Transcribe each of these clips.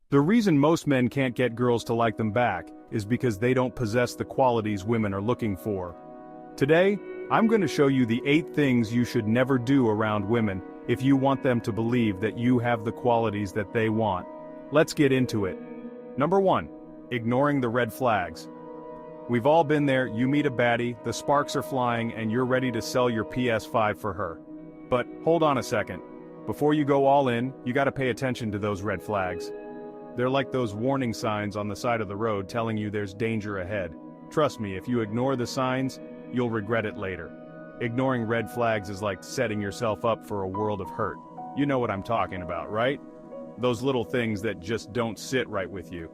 The reason most men can't get girls to like them back is because they don't possess the qualities women are looking for. Today, I'm going to show you the 8 things you should never do around women if you want them to believe that you have the qualities that they want. Let's get into it. Number 1. Ignoring the red flags. We've all been there. You meet a baddie, the sparks are flying, and you're ready to sell your PS5 for her. But hold on a second. Before you go all in, you gotta pay attention to those red flags. They're like those warning signs on the side of the road telling you there's danger ahead. Trust me, if you ignore the signs, you'll regret it later. Ignoring red flags is like setting yourself up for a world of hurt. You know what I'm talking about, right? Those little things that just don't sit right with you.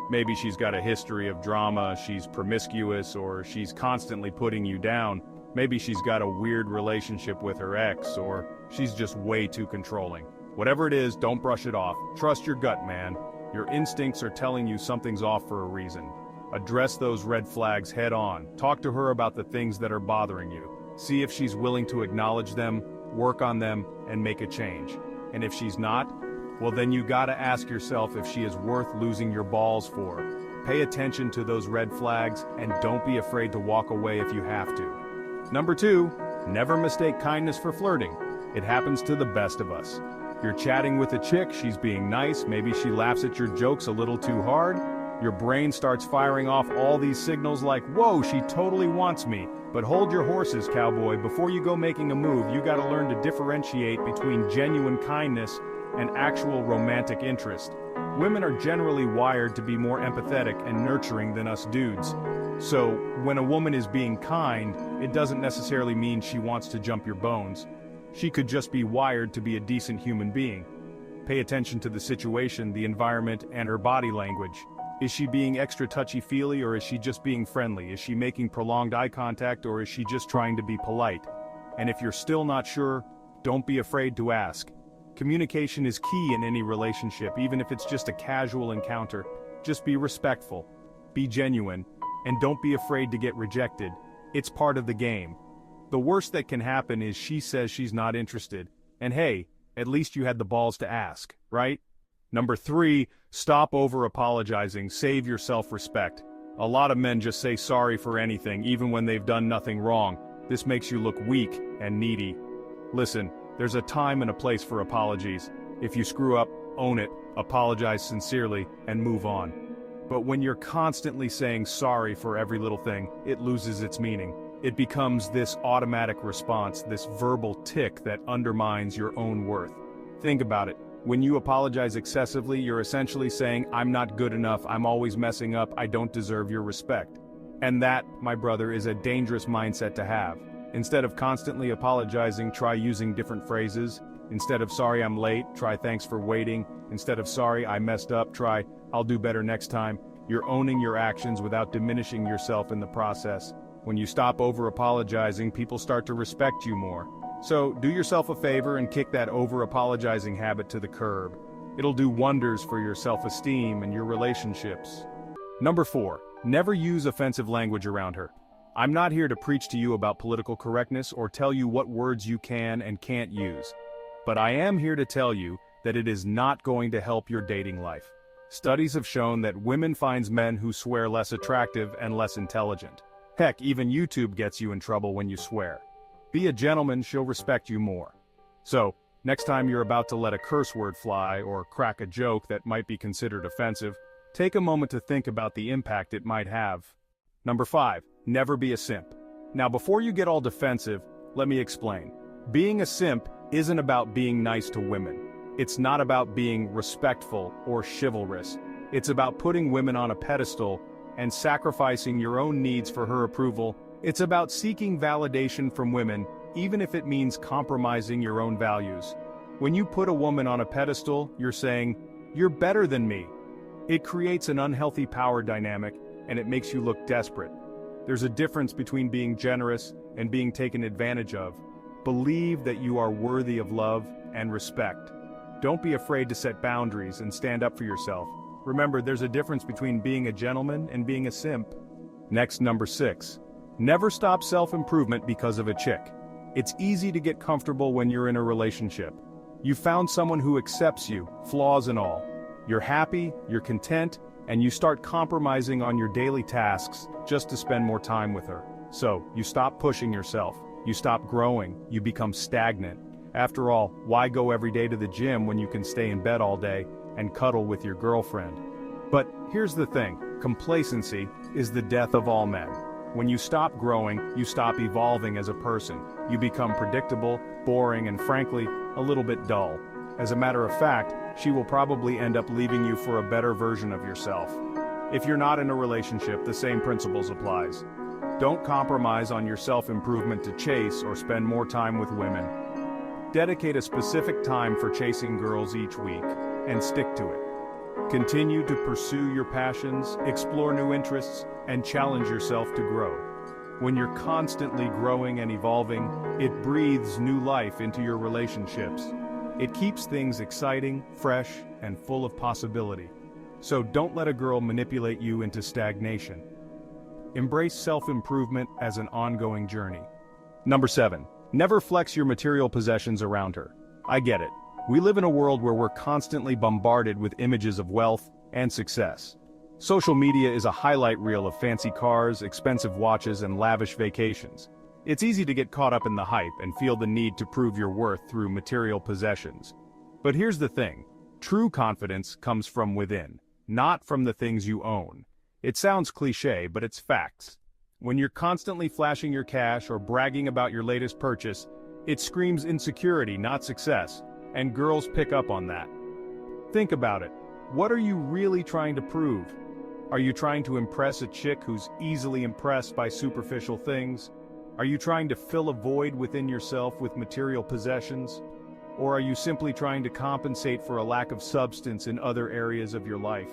Maybe she's got a history of drama, she's promiscuous, or she's constantly putting you down. Maybe she's got a weird relationship with her ex, or she's just way too controlling. Whatever it is, don't brush it off. Trust your gut, man. Your instincts are telling you something's off for a reason. Address those red flags head on. Talk to her about the things that are bothering you. See if she's willing to acknowledge them, work on them, and make a change. And if she's not, well then you gotta ask yourself if she is worth losing your balls for. Pay attention to those red flags, and don't be afraid to walk away if you have to. Number 2, never mistake kindness for flirting. It happens to the best of us. You're chatting with a chick, she's being nice, maybe she laughs at your jokes a little too hard. Your brain starts firing off all these signals like, whoa, she totally wants me. But hold your horses, cowboy. Before you go making a move, you gotta learn to differentiate between genuine kindness and actual romantic interest. Women are generally wired to be more empathetic and nurturing than us dudes. So, when a woman is being kind, it doesn't necessarily mean she wants to jump your bones. She could just be wired to be a decent human being. Pay attention to the situation, the environment, and her body language. Is she being extra touchy-feely, or is she just being friendly? Is she making prolonged eye contact, or is she just trying to be polite? And if you're still not sure, don't be afraid to ask. Communication is key in any relationship, even if it's just a casual encounter. Just be respectful, be genuine, and don't be afraid to get rejected. It's part of the game. The worst that can happen is she says she's not interested. And hey, at least you had the balls to ask, right? Number 3, stop over-apologizing, save your self-respect. A lot of men just say sorry for anything, even when they've done nothing wrong. This makes you look weak and needy. Listen, there's a time and a place for apologies. If you screw up, own it, apologize sincerely, and move on. But when you're constantly saying sorry for every little thing, it loses its meaning. It becomes this automatic response, this verbal tick that undermines your own worth. Think about it. When you apologize excessively, you're essentially saying, I'm not good enough, I'm always messing up, I don't deserve your respect. And that, my brother, is a dangerous mindset to have. Instead of constantly apologizing, try using different phrases. Instead of sorry I'm late, try thanks for waiting. Instead of sorry I messed up, try I'll do better next time. You're owning your actions without diminishing yourself in the process. When you stop over-apologizing, people start to respect you more. So, do yourself a favor and kick that over-apologizing habit to the curb. It'll do wonders for your self-esteem and your relationships. Number 4, never use offensive language around her. I'm not here to preach to you about political correctness or tell you what words you can and can't use. But I am here to tell you that it is not going to help your dating life. Studies have shown that women finds men who swear less attractive and less intelligent. Heck, even YouTube gets you in trouble when you swear. Be a gentleman, she'll respect you more. So, next time you're about to let a curse word fly or crack a joke that might be considered offensive, take a moment to think about the impact it might have. Number 5, never be a simp. Now before you get all defensive, let me explain. Being a simp isn't about being nice to women. It's not about being respectful or chivalrous. It's about putting women on a pedestal and sacrificing your own needs for her approval. It's about seeking validation from women, even if it means compromising your own values. When you put a woman on a pedestal, you're saying, "You're better than me." It creates an unhealthy power dynamic, and it makes you look desperate. There's a difference between being generous and being taken advantage of. Believe that you are worthy of love and respect. Don't be afraid to set boundaries and stand up for yourself. Remember, there's a difference between being a gentleman and being a simp. Next, number 6. Never stop self-improvement because of a chick. It's easy to get comfortable when you're in a relationship. You found someone who accepts you, flaws and all. You're happy, you're content, and you start compromising on your daily tasks just to spend more time with her. So, you stop pushing yourself, you stop growing, you become stagnant. After all, why go every day to the gym when you can stay in bed all day and cuddle with your girlfriend? But here's the thing, complacency is the death of all men. When you stop growing, you stop evolving as a person. You become predictable, boring, and frankly, a little bit dull. As a matter of fact, she will probably end up leaving you for a better version of yourself. If you're not in a relationship, the same principles applies. Don't compromise on your self-improvement to chase or spend more time with women. Dedicate a specific time for chasing girls each week, and stick to it. Continue to pursue your passions, explore new interests, and challenge yourself to grow. When you're constantly growing and evolving, it breathes new life into your relationships. It keeps things exciting, fresh, and full of possibility. So don't let a girl manipulate you into stagnation. Embrace self-improvement as an ongoing journey. Number 7. Never flex your material possessions around her. I get it. We live in a world where we're constantly bombarded with images of wealth and success. Social media is a highlight reel of fancy cars, expensive watches, and lavish vacations. It's easy to get caught up in the hype and feel the need to prove your worth through material possessions. But here's the thing. True confidence comes from within, not from the things you own. It sounds cliché, but it's facts. When you're constantly flashing your cash or bragging about your latest purchase, it screams insecurity, not success, and girls pick up on that. Think about it. What are you really trying to prove? Are you trying to impress a chick who's easily impressed by superficial things? Are you trying to fill a void within yourself with material possessions? Or are you simply trying to compensate for a lack of substance in other areas of your life?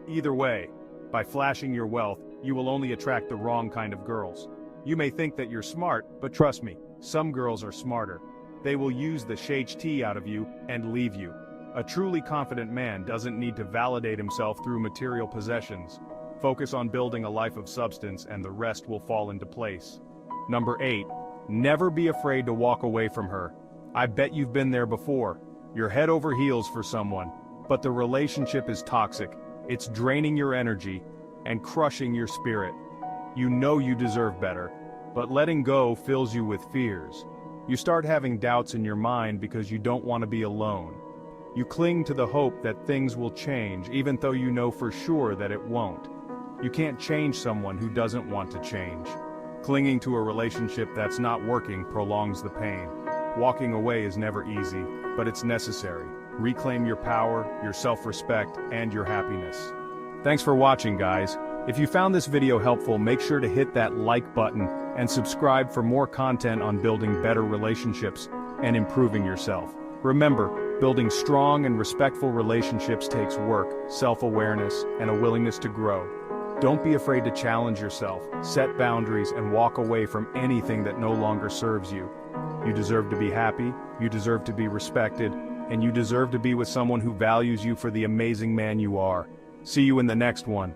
Either way, by flashing your wealth, you will only attract the wrong kind of girls. You may think that you're smart, but trust me, some girls are smarter. They will use the HT out of you and leave you. A truly confident man doesn't need to validate himself through material possessions. Focus on building a life of substance and the rest will fall into place. Number 8. Never be afraid to walk away from her. I bet you've been there before. You're head over heels for someone, but the relationship is toxic. It's draining your energy and crushing your spirit. You know you deserve better, but letting go fills you with fears. You start having doubts in your mind because you don't want to be alone. You cling to the hope that things will change, even though you know for sure that it won't. You can't change someone who doesn't want to change. Clinging to a relationship that's not working prolongs the pain. Walking away is never easy, but it's necessary. Reclaim your power, your self-respect, and your happiness. Thanks for watching, guys. If you found this video helpful, make sure to hit that like button and subscribe for more content on building better relationships and improving yourself. Remember, building strong and respectful relationships takes work, self-awareness, and a willingness to grow. Don't be afraid to challenge yourself, set boundaries, and walk away from anything that no longer serves you. You deserve to be happy, you deserve to be respected, and you deserve to be with someone who values you for the amazing man you are. See you in the next one.